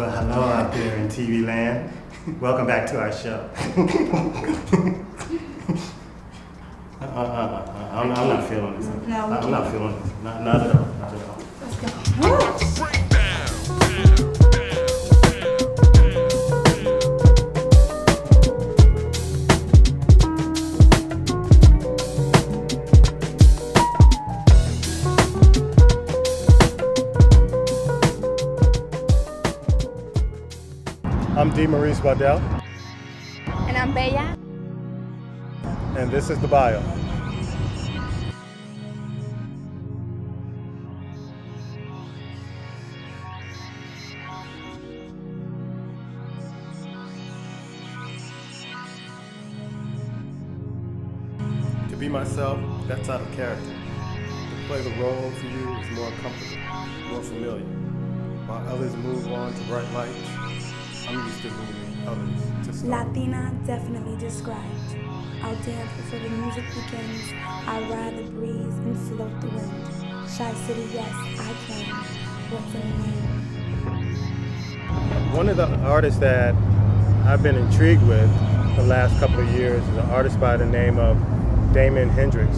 Well, hello out there in TV land. Welcome back to our show. I'm not feeling this. No, I'm not feeling this. Not at all. Not at all. Let's go. I'm DeMaurice Waddell, And I'm Bella. and this is The Bio. To be myself, that's out of character. To play the role for you is more comfortable, more familiar. While others move on to bright lights, I'm used to moving others to stars. Latina definitely described. I'll dance before the music begins. I ride the breeze and float the wind. Shy City, yes, I can. What's in the name? One of the artists that I've been intrigued with the last couple of years is an artist by the name of Damon Hendrix.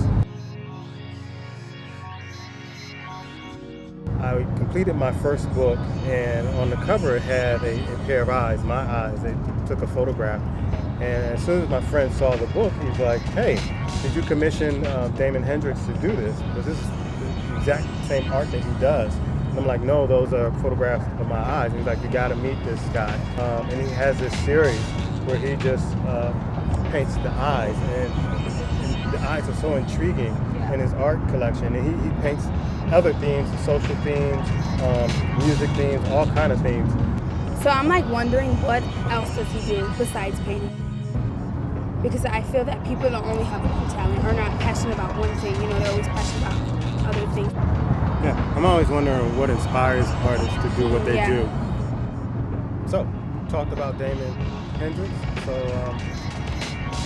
I completed my first book, and on the cover it had a pair of eyes, my eyes. They took a photograph, and as soon as my friend saw the book, he's like, "Hey, did you commission Damon Hendrix to do this? Because this is the exact same art that he does." And I'm like, "No, those are photographs of my eyes." And he's like, "You got to meet this guy." And he has this series where he just paints the eyes, and the eyes are so intriguing in his art collection. And he paints other themes, social themes, music themes, all kind of themes. So I'm like wondering, what else does he do besides painting? Because I feel that people don't only have one talent or not passionate about one thing. You know, they're always passionate about other things. Yeah, I'm always wondering what inspires artists to do what they Yeah. do. So, talked about Damon Hendrix. So,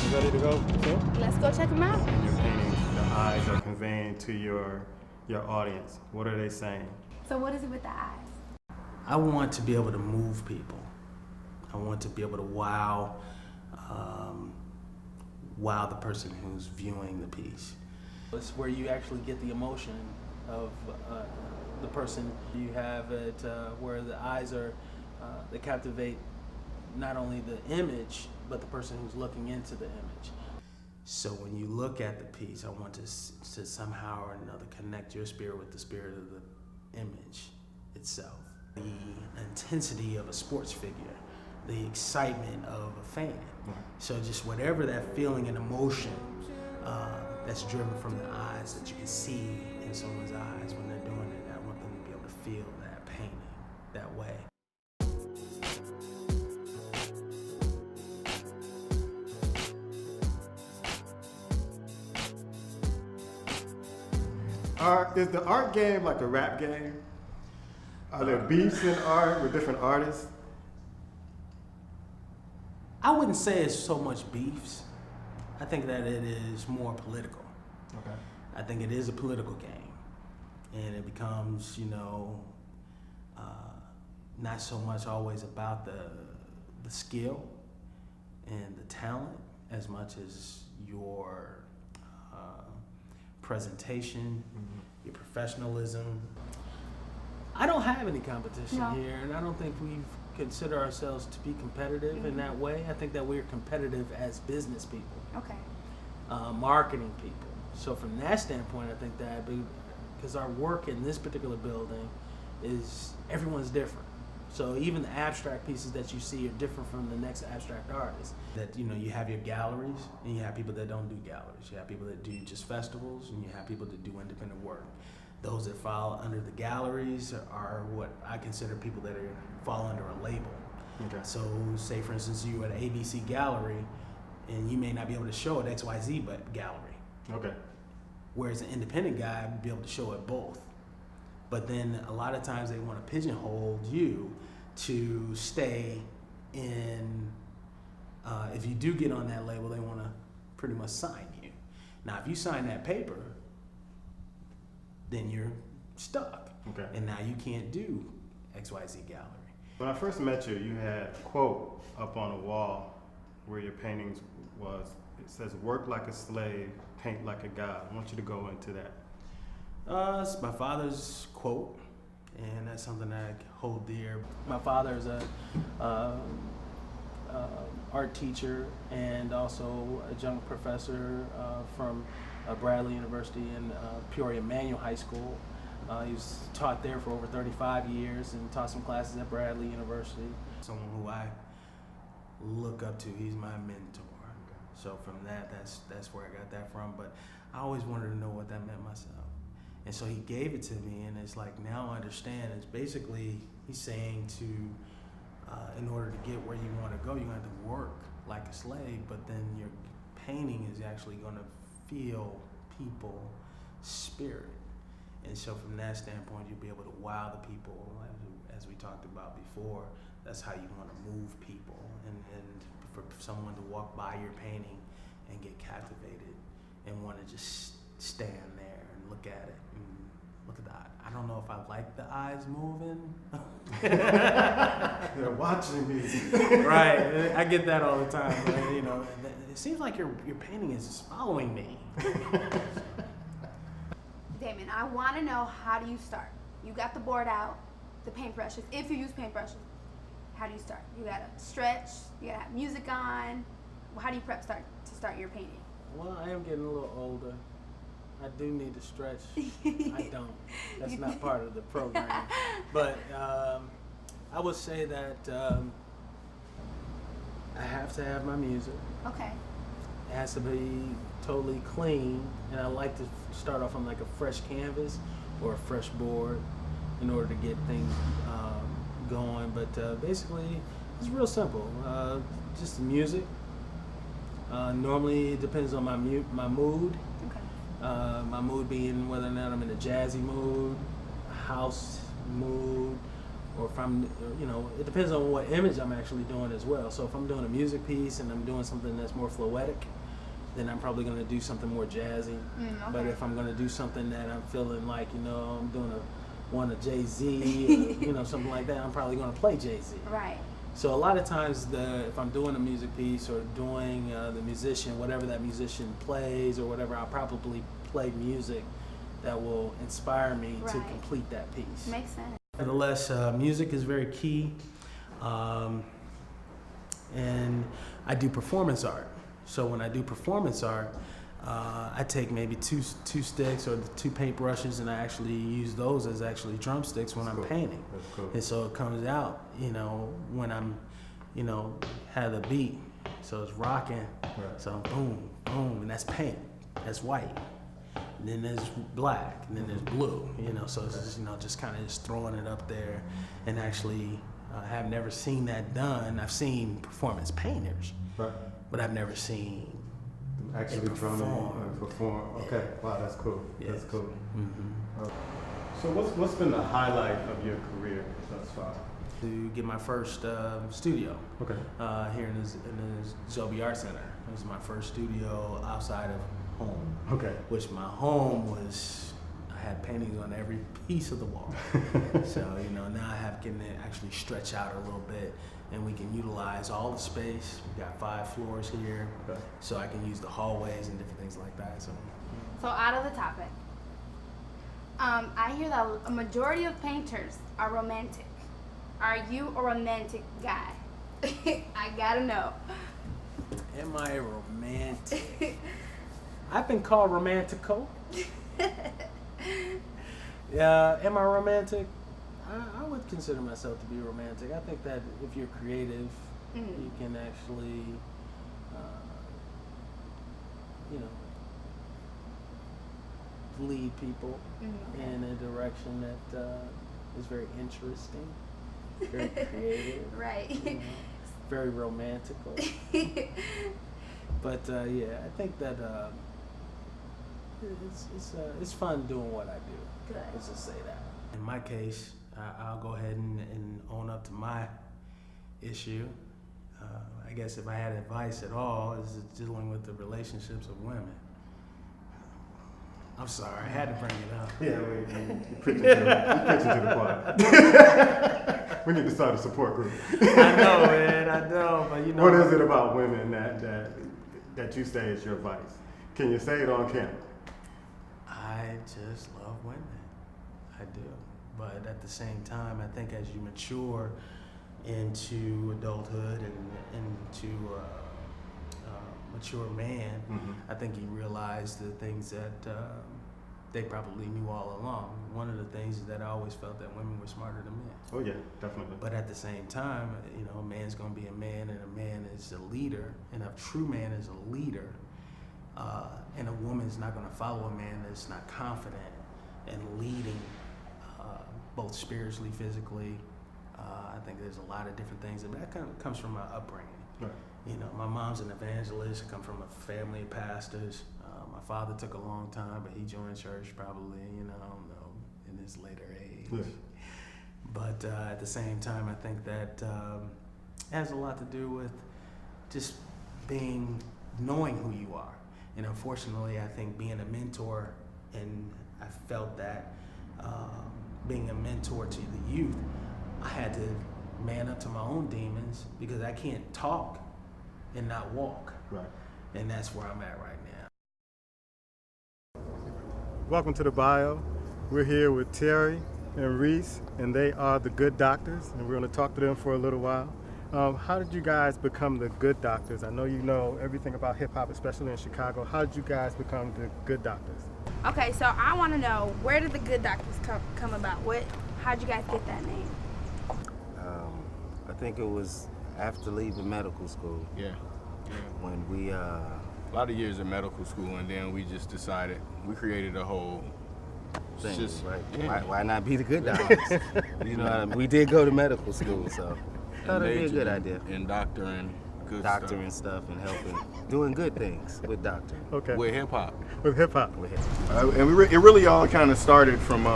you ready to go soon? Let's go check him out. In your paintings, the eyes are conveying to your audience. What are they saying? So what is it with the eyes? I want to be able to move people. I want to be able to wow the person who's viewing the piece. It's where you actually get the emotion of the person. You have it where the eyes are, they captivate not only the image, but the person who's looking into the image. So when you look at the piece, I want to somehow or another connect your spirit with the spirit of the image itself. The intensity of a sports figure, the excitement of a fan. So just whatever that feeling and emotion that's driven from the eyes that you can see in someone's eyes when they're doing it, I want them to be able to feel that painting that way. Is the art game like the rap game? Are there beefs in art with different artists? I wouldn't say it's so much beefs. I think that it is more political. Okay. I think it is a political game, and it becomes, not so much always about the skill and the talent as much as your presentation, your professionalism. I don't have any competition No. here, and I don't think we consider ourselves to be competitive in that way. I think that we're competitive as business people, Okay. marketing people. So from that standpoint, I think that because our work in this particular building is everyone's different. So even the abstract pieces that you see are different from the next abstract artist. That you have your galleries, and you have people that don't do galleries. You have people that do just festivals, and you have people that do independent work. Those that fall under the galleries are what I consider people that fall under a label. Okay. So say for instance you at an ABC gallery, and you may not be able to show at XYZ but gallery. Okay. Whereas an independent guy would be able to show at both. But then a lot of times they want to pigeonhole you to stay in, if you do get on that label, they want to pretty much sign you. Now, if you sign that paper, then you're stuck. Okay. And now you can't do XYZ gallery. When I first met you, you had a quote up on a wall where your paintings was. It says, "Work like a slave, paint like a god." I want you to go into that. It's my father's quote, and that's something that I hold dear. My father is a art teacher and also adjunct professor from Bradley University and Peoria Manual High School. He was taught there for over 35 years and taught some classes at Bradley University. Someone who I look up to. He's my mentor. So from that's where I got that from. But I always wanted to know what that meant myself. And so he gave it to me, and it's like, now I understand. It's basically, he's saying to, in order to get where you want to go, you're going to have to work like a slave, but then your painting is actually going to feel people's spirit. And so from that standpoint, you'll be able to wow the people, as we talked about before. That's how you want to move people, and for someone to walk by your painting and get captivated and want to just stand there and look at it and look at the eye. I don't know if I like the eyes moving. They're watching me. Right, I get that all the time. But, you know, it seems like your painting is following me. Damon, I want to know, how do you start? You got the board out, the paintbrushes, if you use paintbrushes. How do you start? You gotta stretch, you gotta have music on. How do you to start your painting? Well, I am getting a little older. I do need to stretch. I don't. That's not part of the program. But I would say that I have to have my music. Okay. It has to be totally clean, and I like to start off on like a fresh canvas or a fresh board in order to get things going. But basically, it's real simple. Just the music. Normally, it depends on my mood. Okay. My mood being whether or not I'm in a jazzy mood, a house mood, or if I'm, it depends on what image I'm actually doing as well. So if I'm doing a music piece and I'm doing something that's more floetic, then I'm probably going to do something more jazzy. Okay. But if I'm going to do something that I'm feeling like, I'm doing one of Jay-Z, something like that, I'm probably going to play Jay-Z. Right. So a lot of times, if I'm doing a music piece or doing the musician, whatever that musician plays or whatever, I'll probably play music that will inspire me to Right. complete that piece. Makes sense. Nevertheless, music is very key, and I do performance art. So when I do performance art, I take maybe two sticks or the 2 paintbrushes, and I actually use those as actually drumsticks when I'm painting. That's cool. And so it comes out, when I'm, have the beat, so it's rocking. Right. So boom, boom, and that's paint. That's white. And then there's black, and then there's blue. So it's just, just kind of just throwing it up there, and actually, I have never seen that done. I've seen performance painters, Right. but I've never seen. Actually perform. drumming and perform. Okay. Wow, that's cool. Yes. That's cool. Mm-hmm. So what's been the highlight of your career thus far? To get my first studio Okay. here in the Zobie Art Center. It was my first studio outside of home. Okay. Which my home was, I had paintings on every piece of the wall. So, now I can actually stretch out a little bit, and we can utilize all the space. We got 5 floors here, Okay. so I can use the hallways and different things like that. So out of the topic, I hear that a majority of painters are romantic. Are you a romantic guy? I gotta know. Am I romantic? I've been called romantical. Am I romantic? I would consider myself to be romantic. I think that if you're creative, you can actually, lead people in a direction that is very interesting, very creative, Right. very romantical. But yeah, I think that it's fun doing what I do. Good. Let's just say that. In my case, I'll go ahead and own up to my issue. I guess if I had advice at all, is dealing with the relationships of women. I'm sorry, I had to bring it up. Yeah, we preaching to the choir. We need to start a support group. I know, man. I know, but you know. What is it about women that you say is your vice? Can you say it on camera? I just love women. I do. But at the same time, I think as you mature into adulthood and into mature man, I think you realize the things that they probably knew all along. One of the things is that I always felt that women were smarter than men. Oh yeah, definitely. But at the same time, you know, a man's gonna be a man, and a man is a leader, and a true man is a leader. And a woman's not gonna follow a man that's not confident and leading, both spiritually, physically. I think there's a lot of different things, and that kind of comes from my upbringing. Right. You know, my mom's an evangelist. I come from a family of pastors. My father took a long time, but he joined church probably, you know, I don't know, in his later age. Yeah. But at the same time, I think that has a lot to do with just knowing who you are. And unfortunately, I think being a mentor, and I felt that being a mentor to the youth, I had to man up to my own demons because I can't talk and not walk. Right. And that's where I'm at right now. Welcome to the bio. We're here with Terry and Reese, and they are the Good Doctors, and we're going to talk to them for a little while. How did you guys become the Good Doctors? I know you know everything about hip hop, especially in Chicago. How did you guys become the Good Doctors? Okay, so I want to know, where did the Good Doctors come about? How'd you guys get that name? I think it was after leaving medical school Yeah. when we A lot of years in medical school, and then we just decided, we created a whole thing, just- right? yeah. Why not be the Good Doctors? You know, what I mean? We did go to medical school, so thought it'd be a good idea. And doctoring good Doctoring stuff and helping, doing good things with doctoring. Okay. stuff. With hip hop. With hip hop. With him. And it really all kind of started from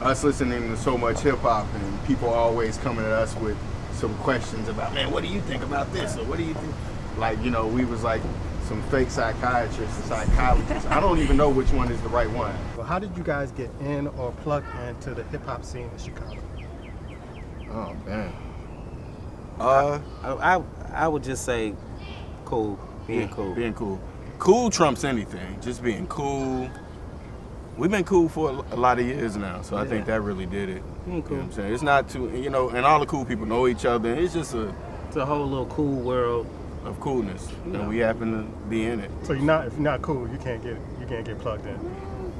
us listening to so much hip hop, and people always coming at us with some questions about, man, what do you think about this? Or what do you think? Like, you know, we was like some fake psychiatrists and psychologists. I don't even know which one is the right one. Well, how did you guys get in or plug into the hip hop scene in Chicago? Oh, man. I would just say cool, being cool. Being cool. Cool trumps anything. Just being cool. We've been cool for a lot of years now, so I think that really did it. Being You know cool. what I'm saying? It's not too, you know, and all the cool people know each other. It's just It's a whole little cool world. of coolness, and we happen to be in it. So if you're not cool, you can't get plugged in.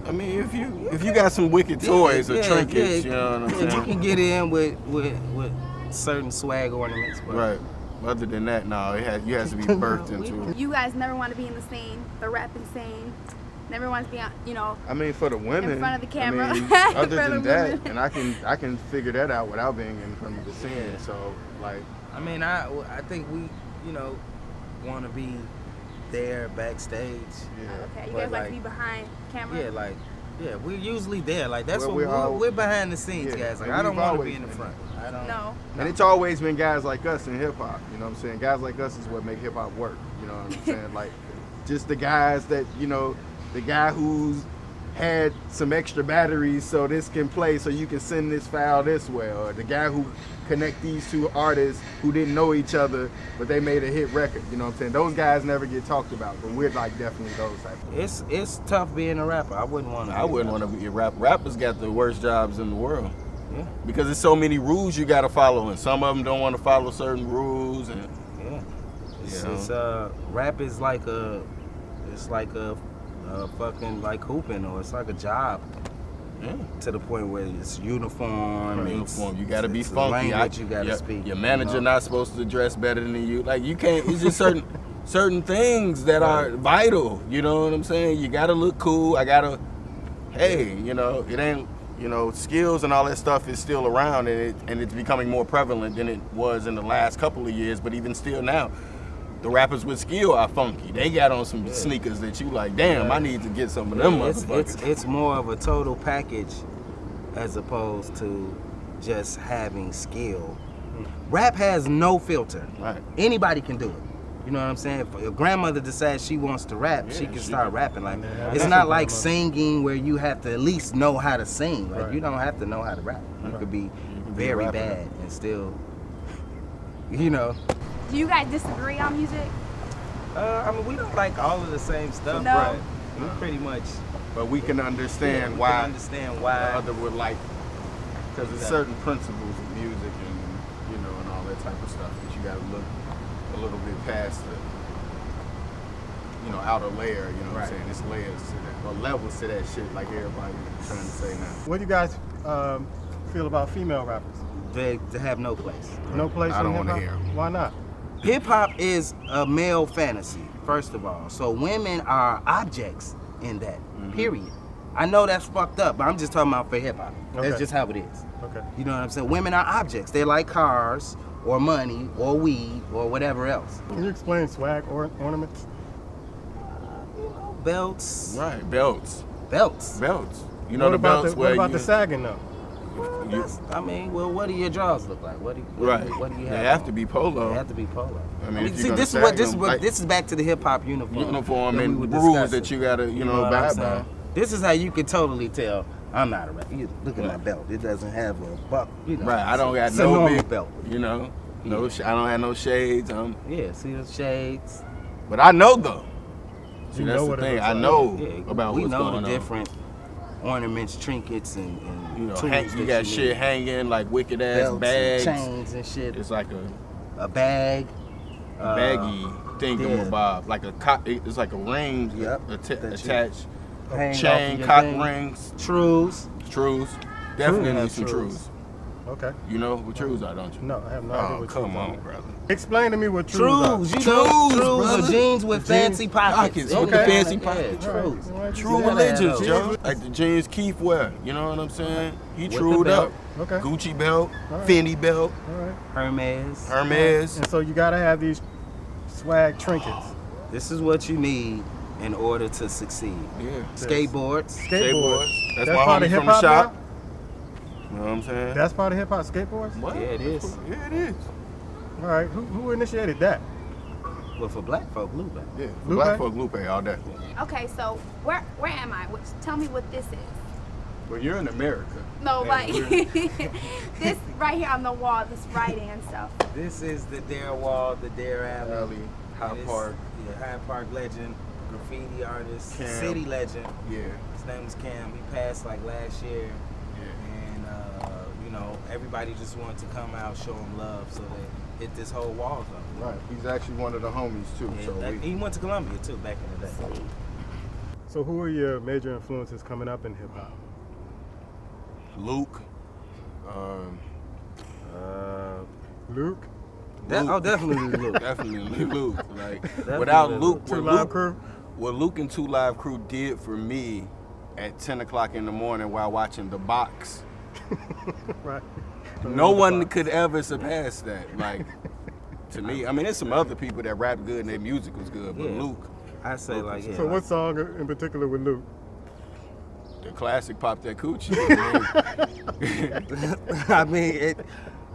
I mean, if you got some wicked toys or trinkets, you know what I'm You saying? can get in with certain swag ornaments, but Right. Other than that, no, you has to be birthed into it. You guys never want to be in the scene, the rapping scene. Never want to be on, I mean, for the women, in front of the camera. I mean, In other front than of that, women. and I can figure that out without being in front of the scene. So like, I mean, I think we, want to be there backstage. Okay, you But, guys like to like, be behind camera? We're usually there. Like that's Well, what we're behind the scenes, Yeah, guys. Like and I don't we've want to always be in the been front. I don't. No. and it's always been guys like us in hip hop. You know what I'm saying? Guys like us is what make hip hop work. You know what I'm saying? Like, just the guys that the guy who's had some extra batteries so this can play, so you can send this file this way, or the guy who connect these two artists who didn't know each other but they made a hit record. You know what I'm saying? Those guys never get talked about, but we're like definitely those type of It's tough being a rapper. I wouldn't want to. I wouldn't want to be a rapper. Rappers got the worst jobs in the world. Yeah. Because there's so many rules you got to follow, and some of them don't want to follow certain rules. And Yeah. You It's rap is like a fucking like hooping, or it's like a job yeah. to the point where it's uniform. Uniform, you got to be it's a funky. language you got to your, speak. Your manager you know? not supposed to dress better than you. Like you can't. It's just certain things that are vital. You know what I'm saying? You got to look cool. Hey, it ain't. Skills and all that stuff is still around, and it's becoming more prevalent than it was in the last couple of years. But even still now, the rappers with skill are funky. They got on some sneakers that you like, damn, I need to get some of them motherfuckers. It's more of a total package as opposed to just having skill. Rap has no filter. Right. Anybody can do it. You know what I'm saying? If your grandmother decides she wants to rap, Yeah, she can she start can. rapping. Like, Yeah, it's that's not a like grandmother. singing where you have to at least know how to sing. Like, Right. you don't have to know how to rap. You could be can be a very rapper. bad and still, you know. Do you guys disagree on music? I mean, we don't like all of the same stuff, No. right? We pretty much But we can understand we why can understand the why. other would like, because there's Exactly. certain principles of music and and all that type of stuff that you got to look a little bit past the outer layer. You know what I'm Right. saying? It's layers to that, or levels to that shit, like everybody trying to say now. What do you guys feel about female rappers? They have no place. No place I in don't wanna hip-hop? hear 'em. Why not? Hip hop is a male fantasy, first of all. So women are objects in that. Period. I know that's fucked up, but I'm just talking about for hip hop. Okay. That's just how it is. Okay. You know what I'm saying? Women are objects. They're like cars or money or weed or whatever else. Can you explain swag or ornaments? Belts. Right, belts. Belts. Belts. You know what the about belts the, where what about you, the sagging though? you I mean, well, what do your drawers look like? What do you right. What do you They have? have on? to be polo. They have to be polo. I mean, if you're see, gonna this is sag what them, like- this is back to the hip hop uniform. Uniform that we and were rules discussing. that you gotta, know what I'm abide by. saying? This is how you can totally tell I'm not a rapper. You look at my belt. It doesn't have a buck. You know, Right, I don't got it's a no normal big belt. No, Yeah. I don't have no shades. Yeah, see the shades. But I know though. See, You that's know the what it thing. looks I like. know Yeah, about we what's know going the on. different ornaments, trinkets, and tools You that got you shit need. hanging like wicked ass Belts bags. and chains and shit. It's like A bag. a baggy thingamabob, like a cock. It's like a ring Yep, that you attached. hang off Chain, your cock thing. rings, Trues. trues. Definitely have need some trues. trues. Okay. You know what trues are, don't you? No, I have no idea Oh, what come trues on, are. brother. Explain to me what trues Trues, are. you Trues, know, trues brother. are jeans with Jeans, fancy pockets. with the fancy Yeah, pockets. trues. All right. True Yeah, religions, man. Joe. Like the jeans Keith wear. You know what I'm saying? He With the trued belt. up. Okay. Gucci belt, All right. Fendi belt, All right. Hermes. Hermes. And so you gotta have these swag trinkets. This is what you need in order to succeed. Yeah. Skateboards. Skateboards. That's That's my part of homie from hip the hop shop. now? You know what I'm saying? That's part of hip hop, skateboards? What? Yeah, it is. Yeah, it is. All right. Who initiated that? But for black folk, blue back. Yeah. Lupe? Black folk Lupe all day. Okay, so where am I? Tell me what this is. Well, you're in America. No, And like we're- this right here on the wall, this writing and stuff. This is the Dare Wall, the Dare Alley. Alley, Hyde It is- Park. Yeah, Hyde Park legend, graffiti artist, Cam. city legend. Yeah. His name was Cam. He passed like last year. Yeah. And, everybody just wanted to come out, show him love. So they hit this whole wall up. Right. He's actually one of the homies too. Yeah, So he went to Columbia too back in the day. So who are your major influences coming up in hip hop? Luke. Luke? Definitely Luke. Definitely Luke. Like Definitely without Luke. Luke, Two what Live Luke, Crew? what Luke and 2 Live Crew did for me at 10 o'clock in the morning while watching The Box. Right. No one could ever surpass that. Like, to me, I mean, there's some other people that rap good and their music was good, but Yeah. Luke, I say like, yeah. So what song in particular with Luke? the classic Pop That Coochie. I mean,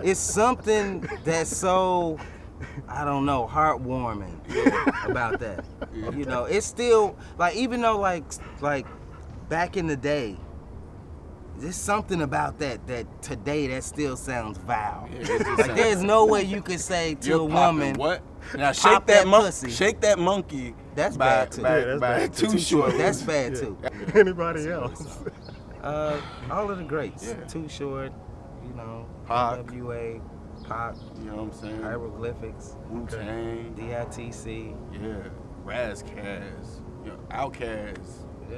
it's something that's so, I don't know, heartwarming about that. You know, it's still like, even though like back in the day, there's something about that today that still sounds vile. Yeah, it just Like sounds- there's no way you could say to You're a popping woman, what? Now pop shake that that monkey. pussy. Shake that monkey. That's by, bad, too. By, Yeah, that's by bad, Too Short. that's bad too. Anybody else? All of the greats, Yeah. Too Short, you know, Pac. NWA, Pac, You know what I'm saying? Hieroglyphics, Wu Tang. DITC, Yeah. Razzcast. You know, Outkast. yeah.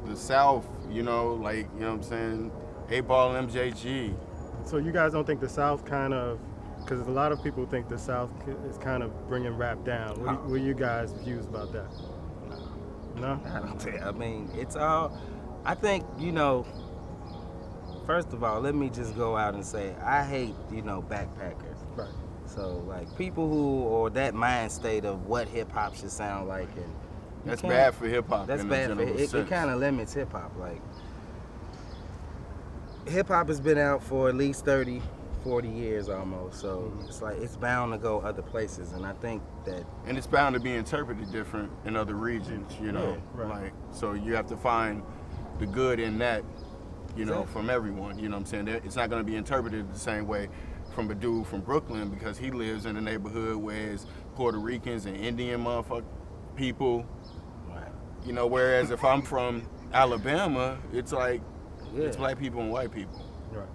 The South. You know, like you know what I'm saying. 8-Ball MJG. So you guys don't think the South kind of, because a lot of people think the South is kind of bringing rap down. What are you guys' views about that? No? I don't think. I mean, it's all. I think First of all, let me just go out and say I hate backpackers. Right. So like people who or that mind state of what hip hop should sound like, and you That's can't- bad for hip hop. That's in bad a for general it. It sense. kind of limits hip hop. Like hip hop has been out for at least 30, 40 years almost. So it's like it's bound to go other places, and I think that And it's bound to be interpreted different in other regions, you know. Yeah, right. Like, so you have to find the good in that, you know, from everyone. You know what I'm saying? It's not going to be interpreted the same way from a dude from Brooklyn because he lives in a neighborhood where it's Puerto Ricans and Indian motherfucking people. right. You know, whereas if I'm from Alabama, it's like Yeah. it's black people and white people, Right.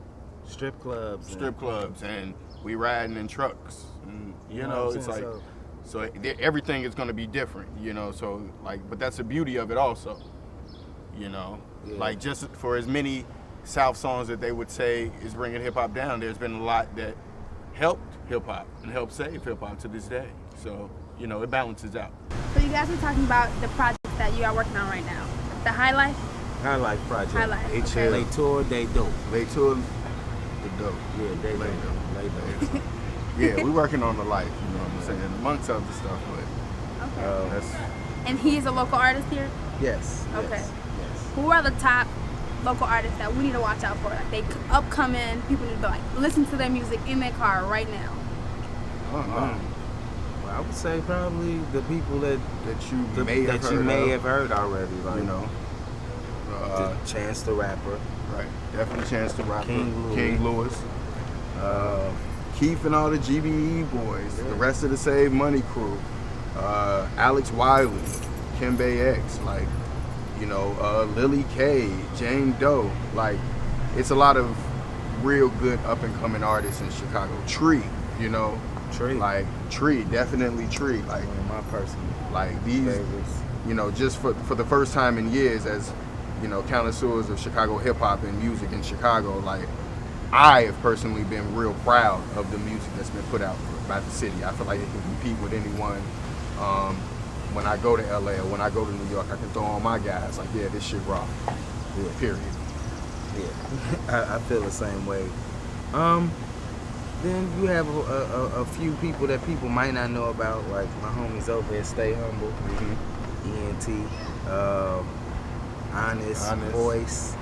strip clubs, and- strip clubs, and we riding in trucks. And, you know, what I'm it's saying? like so everything is going to be different. You know, so like, but that's the beauty of it also. You know, Yeah. like just for as many South songs that they would say is bringing hip hop down, there's been a lot that helped hip hop and helped save hip hop to this day. So you know, it balances out. So you guys were talking about the projects that you are working on right now. The High Life. High Life Project. High Life, They okay. chill. They tour, they dope. They took the dope. Yeah, they Lay dope. They dope. Yeah, we working on the life, you know what I'm saying, amongst other stuff, but Okay. that's And he is a local artist here. Yes. Okay. Yes. Yes. Who are the top local artists that we need to watch out for? Like they upcoming, people need to like listen to their music in their car right now. Well, I would say probably the people that you may have heard of, heard already. Like, you know. the Chance the Rapper. Right, definitely Chance the Rapper, King Louis. Keith and all the GBE boys, the rest of the Save Money crew, Alex Wiley, Kimbe X, like, you know, Lily K, Jane Doe, like, it's a lot of real good up and coming artists in Chicago. Tree, you know, Tree. like Tree, definitely Tree, like, One of my personal like these, favorites. you know, just for the first time in years as, you know, connoisseurs of Chicago hip hop and music in Chicago, like I have personally been real proud of the music that's been put out by the city. I feel like it can compete with anyone. When I go to LA or when I go to New York, I can throw on my guys like, yeah, this shit rock. Yeah, period. Yeah, I feel the same way. Then you have a few people that people might not know about, like my homies over at Stay Humble, ENT, Honest, Voice,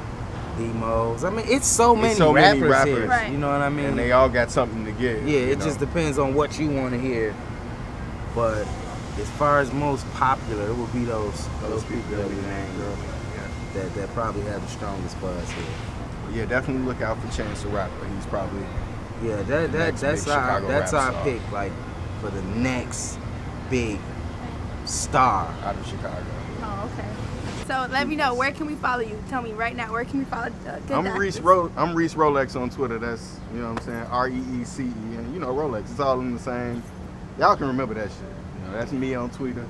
Demos. I mean, it's so many rappers here. Right. You know what I mean? And they all got something to give. Yeah, you it know? just depends on what you want to hear. But as far as most popular, it would be those people that we named that probably have the strongest buzz here. Yeah, definitely look out for Chance the Rapper. He's probably Yeah, Next big that's Chicago our rap star. pick, like for the next big star. out of Chicago. Oh, okay. So let me know, where can we follow you? Tell me right now, where can we follow Good I'm Doctors? I'm Reese Rolex on Twitter. That's, you know what I'm saying, REECE. And you know, Rolex, it's all in the same. Y'all can remember that shit. You know, that's me on Twitter.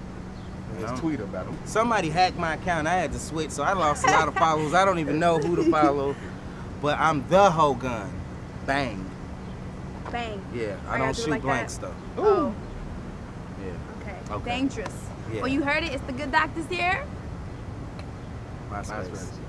It's Twitter about them. Somebody hacked my account. I had to switch, so I lost a lot of followers. I don't even know who to follow, but I'm the whole gun. Bang. Bang. Yeah, I I gotta don't do it shoot like blanks that? though. Oh, Yeah, okay. Okay. Dangerous. Yeah. Well, you heard it. It's the Good Doctors here. my My space. strategy.